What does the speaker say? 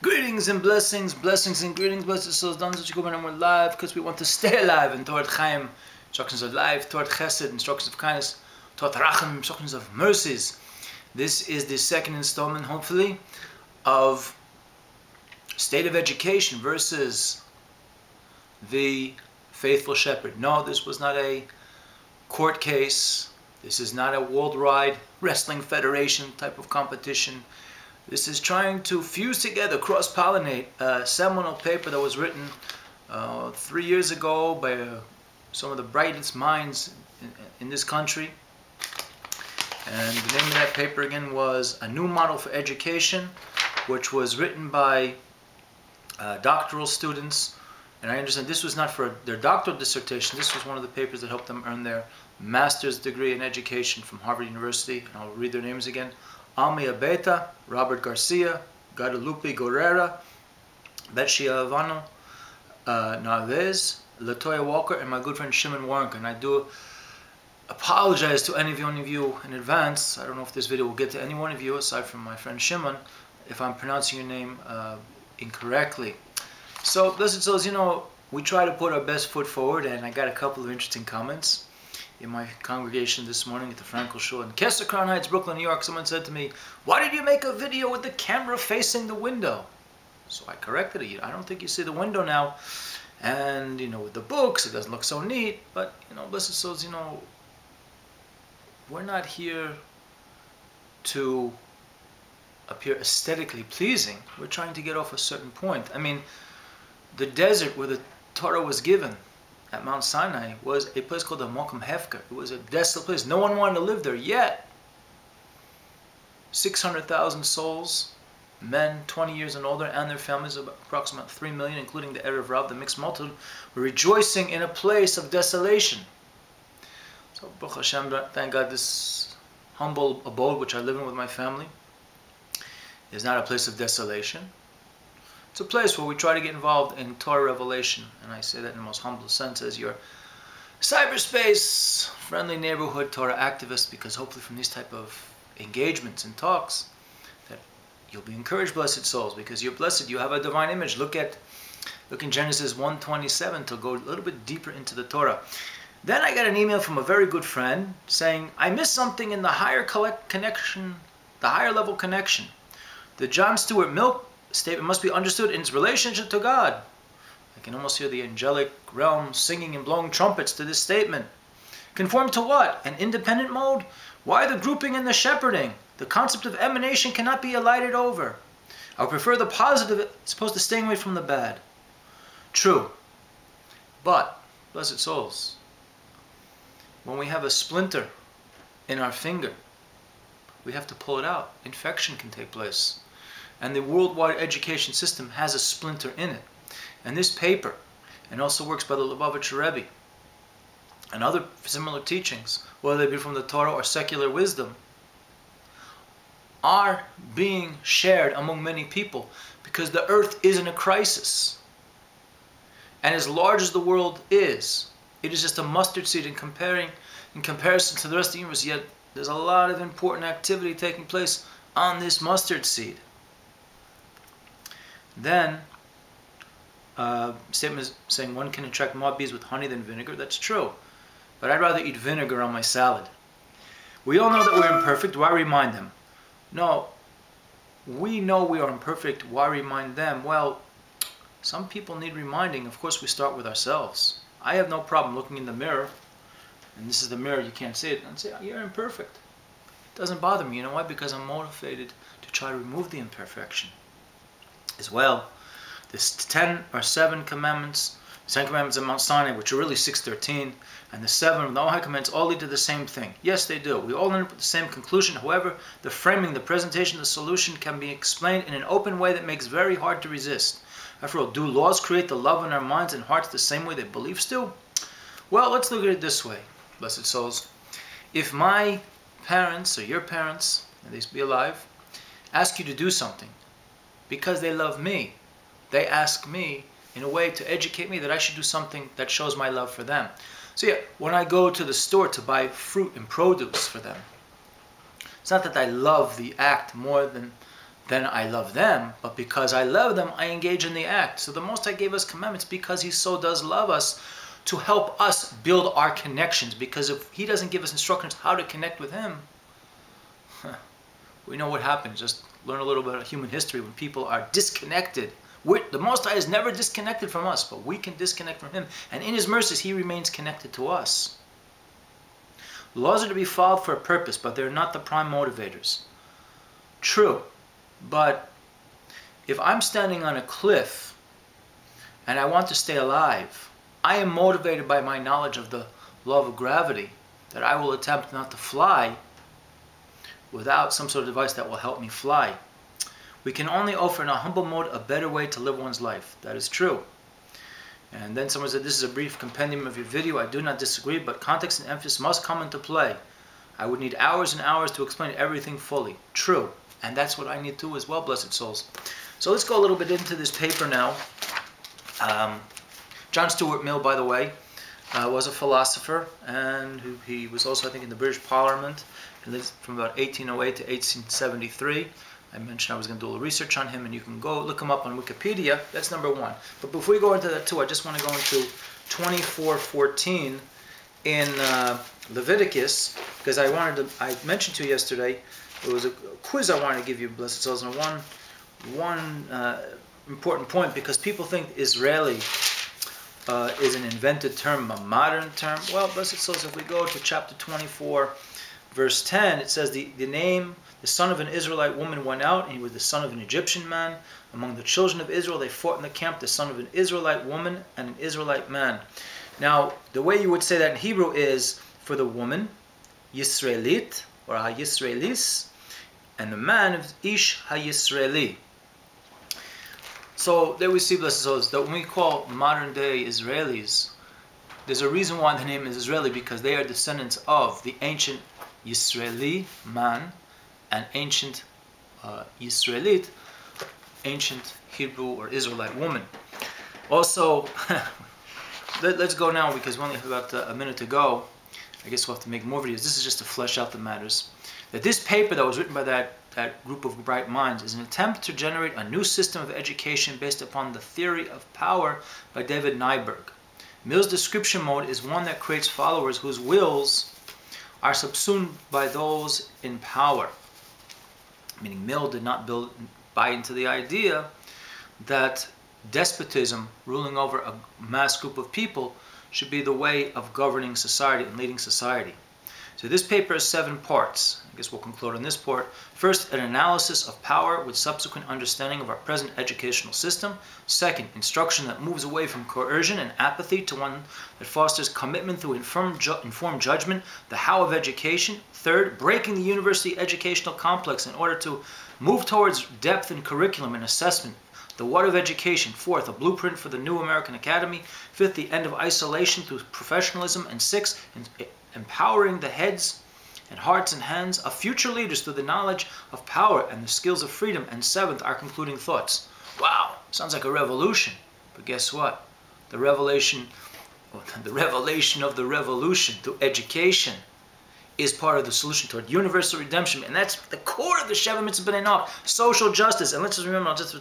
Greetings and blessings, blessings and greetings, blessed souls. Goodman, and we're live because we want to stay alive in Torah Chaim, instructions of life, Torah Chesed, instructions of kindness, Torah Racham, instructions of mercies. This is the second installment, hopefully, of state of education versus the faithful shepherd. No, this was not a court case. This is not a worldwide wrestling federation type of competition. This is trying to fuse together, cross-pollinate a seminal paper that was written 3 years ago by some of the brightest minds in this country. And the name of that paper again was A New Model for Education, which was written by doctoral students. And I understand this was not for their doctoral dissertation. This was one of the papers that helped them earn their master's degree in education from Harvard University. And I'll read their names again. Almi Abeta, Robert Garcia, Guadalupe Guerrera, Schiavino-Narvaez, Latoya Walker, and my good friend Shimon Warnker. And I do apologize to any of you in advance. I don't know if this video will get to any one of you aside from my friend Shimon if I'm pronouncing your name incorrectly. So, blessed souls, you know, we try to put our best foot forward, and I got a couple of interesting comments in my congregation this morning at the Frankel Shul in Kessler Crown Heights, Brooklyn, New York. Someone said to me, "Why did you make a video with the camera facing the window?" So I corrected it. I don't think you see the window now. And, you know, with the books, it doesn't look so neat. But, you know, blessed souls, you know, we're not here to appear aesthetically pleasing. We're trying to get off a certain point. I mean, the desert where the Torah was given at Mount Sinai was a place called the Mokum Hefker. It was a desolate place. No one wanted to live there, yet 600,000 souls, men 20 years and older, and their families, approximately 3 million, including the Erev Rav, the mixed multitude, were rejoicing in a place of desolation. So, Baruch Hashem, thank God, this humble abode which I live in with my family is not a place of desolation. It's a place where we try to get involved in Torah revelation, and I say that in the most humble sense as your cyberspace friendly neighborhood Torah activist, because hopefully from these type of engagements and talks that you'll be encouraged, blessed souls, because you're blessed, you have a divine image. Look in Genesis 1:27 to go a little bit deeper into the Torah. Then I got an email from a very good friend saying, I missed something in the higher connection, the higher level connection. The John Stuart Mill statement must be understood in its relationship to God. I can almost hear the angelic realm singing and blowing trumpets to this statement. Conform to what? An independent mode? Why the grouping and the shepherding? The concept of emanation cannot be elided over. I would prefer the positive as opposed to staying away from the bad. True. But, blessed souls, when we have a splinter in our finger, we have to pull it out. Infection can take place. And the worldwide education system has a splinter in it. And this paper, and also works by the Lubovitcher Rebbe, and other similar teachings, whether they be from the Torah or secular wisdom, are being shared among many people because the earth is in a crisis. And as large as the world is, it is just a mustard seed in comparison to the rest of the universe. Yet there's a lot of important activity taking place on this mustard seed. Then, statement is saying one can attract more bees with honey than vinegar. That's true. But I'd rather eat vinegar on my salad. We all know that we're imperfect. Why remind them? No, we know we are imperfect. Why remind them? Well, some people need reminding. Of course, we start with ourselves. I have no problem looking in the mirror, and this is the mirror, you can't see it, and say, oh, you're imperfect. It doesn't bother me. You know why? Because I'm motivated to try to remove the imperfection. As well, there's 10 or 7 commandments, 10 commandments of Mount Sinai, which are really 613, and the 7 of the Noahide Commandments all lead to the same thing. Yes, they do. We all end up with the same conclusion. However, the framing, the presentation, the solution can be explained in an open way that makes very hard to resist. After all, do laws create the love in our minds and hearts the same way that beliefs do? Well, let's look at it this way, blessed souls. If my parents or your parents, may they be alive, ask you to do something, because they love me, they ask me in a way to educate me that I should do something that shows my love for them. So yeah, when I go to the store to buy fruit and produce for them, it's not that I love the act more than then I love them. But because I love them, I engage in the act. So the Most High gave us commandments because He so does love us, to help us build our connections. Because if He doesn't give us instructions how to connect with Him, we know what happens. Just learn a little bit of human history. When people are disconnected, the Most High is never disconnected from us, but we can disconnect from Him. And in His mercies, He remains connected to us. Laws are to be followed for a purpose, but they're not the prime motivators. True, but if I'm standing on a cliff and I want to stay alive, I am motivated by my knowledge of the law of gravity, that I will attempt not to fly without some sort of device that will help me fly. We can only offer in a humble mode a better way to live one's life. That is true. And then someone said, this is a brief compendium of your video. I do not disagree, but context and emphasis must come into play. I would need hours and hours to explain everything fully. True. And that's what I need to as well, blessed souls. So let's go a little bit into this paper now. John Stuart Mill, by the way, was a philosopher, and he was also, I think, in the British Parliament. He lived from about 1808 to 1873. I mentioned I was going to do a little research on him, and you can go look him up on Wikipedia. That's number one. But before we go into that too, I just want to go into 24:14 in Leviticus, because I mentioned to you yesterday, it was a quiz I wanted to give you, blessed souls, and one important point, because people think Israeli is an invented term, a modern term. Well, blessed souls, if we go to chapter 24, verse 10, it says, the name, the son of an Israelite woman went out, and he was the son of an Egyptian man. Among the children of Israel, they fought in the camp, the son of an Israelite woman and an Israelite man. Now, the way you would say that in Hebrew is, for the woman, Yisraelit, or Ha-Yisraelis, and the man is Ish Ha-Yisraeli. So there we see, blessed souls, that when we call modern day Israelis, there's a reason why the name is Israeli, because they are descendants of the ancient Yisraeli man and ancient Yisraelit, ancient Hebrew or Israelite woman. Also, let's go now, because we only have about a minute to go. I guess we'll have to make more videos. This is just to flesh out the matters. That this paper that was written by that group of bright minds is an attempt to generate a new system of education based upon the theory of power by David Nyberg. Mill's description mode is one that creates followers whose wills are subsumed by those in power. Meaning Mill did not buy into the idea that despotism, ruling over a mass group of people, should be the way of governing society and leading society. So this paper has 7 parts. I guess we'll conclude on this part. First, an analysis of power with subsequent understanding of our present educational system. Second, instruction that moves away from coercion and apathy to one that fosters commitment through informed judgment, the how of education. Third, breaking the university educational complex in order to move towards depth in curriculum and assessment, the what of education. Fourth, a blueprint for the new American Academy. Fifth, the end of isolation through professionalism. And sixth, empowering the heads and hearts and hands of future leaders through the knowledge of power and the skills of freedom. And seventh, our concluding thoughts. Wow, sounds like a revolution. But guess what? The revelation of the revolution through education is part of the solution toward universal redemption. And that's the core of the Sheva Mitzvah B'nai Noach, social justice. And let's just remember, I'll just